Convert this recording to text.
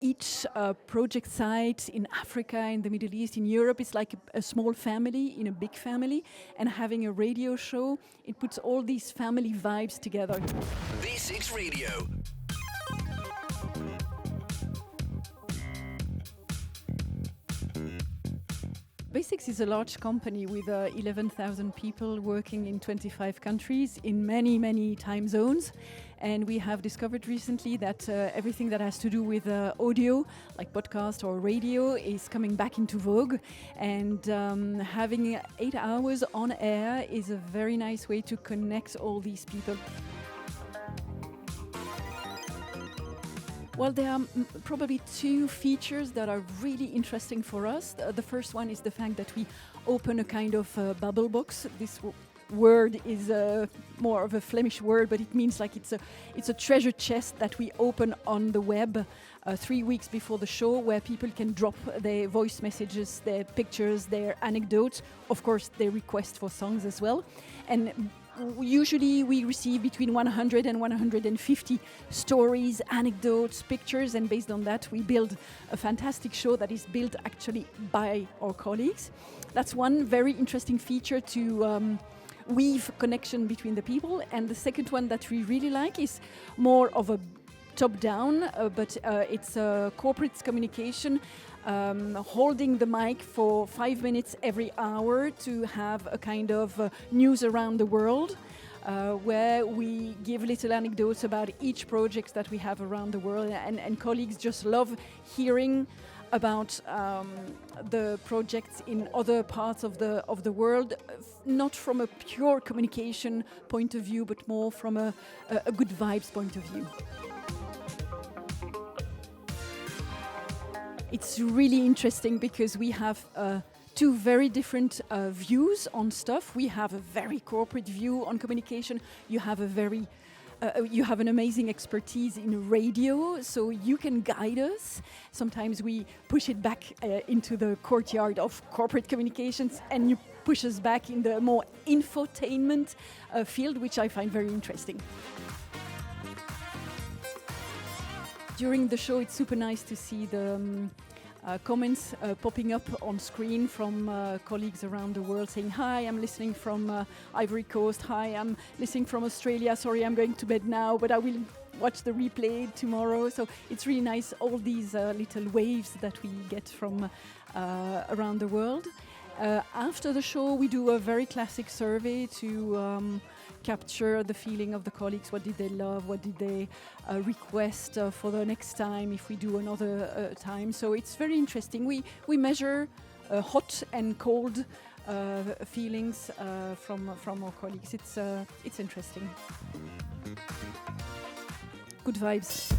Each project site in Africa, in the Middle East, in Europe is like a small family in a big family, and having a radio show, it puts all these family vibes together. BESIX Radio. BESIX is a large company with 11,000 people working in 25 countries in many, many time zones. And we have discovered recently that everything that has to do with audio, like podcast or radio, is coming back into vogue. And having 8 hours on air is a very nice way to connect all these people. Well, there are probably two features that are really interesting for us. The first one is the fact that we open a kind of bubble box. This word is more of a Flemish word, but it means like it's a treasure chest that we open on the web 3 weeks before the show, where people can drop their voice messages, their pictures, their anecdotes, of course their requests for songs as well. And usually we receive between 100 and 150 stories, anecdotes, pictures, and based on that we build a fantastic show that is built actually by our colleagues. That's one very interesting feature to weave connection between the people. And the second one that we really like is more of a top-down, but it's corporate communication, holding the mic for 5 minutes every hour to have a kind of news around the world, where we give little anecdotes about each project that we have around the world, and colleagues just love hearing about the projects in other parts of the world, not from a pure communication point of view, but more from a good vibes point of view. It's really interesting because we have two very different views on stuff. We have a very corporate view on communication. You have an amazing expertise in radio, so you can guide us. Sometimes we push it back into the courtyard of corporate communications, and you push us back in the more infotainment field, which I find very interesting. During the show, it's super nice to see the comments popping up on screen from colleagues around the world saying, "Hi, I'm listening from Ivory Coast. Hi, I'm listening from Australia. Sorry, I'm going to bed now, but I will watch the replay tomorrow." So it's really nice, all these little waves that we get from around the world. After the show, we do a very classic survey to capture the feeling of the colleagues. What did they love? What did they request for the next time if we do another time? So it's very interesting. We measure hot and cold feelings from our colleagues. It's interesting. Good vibes.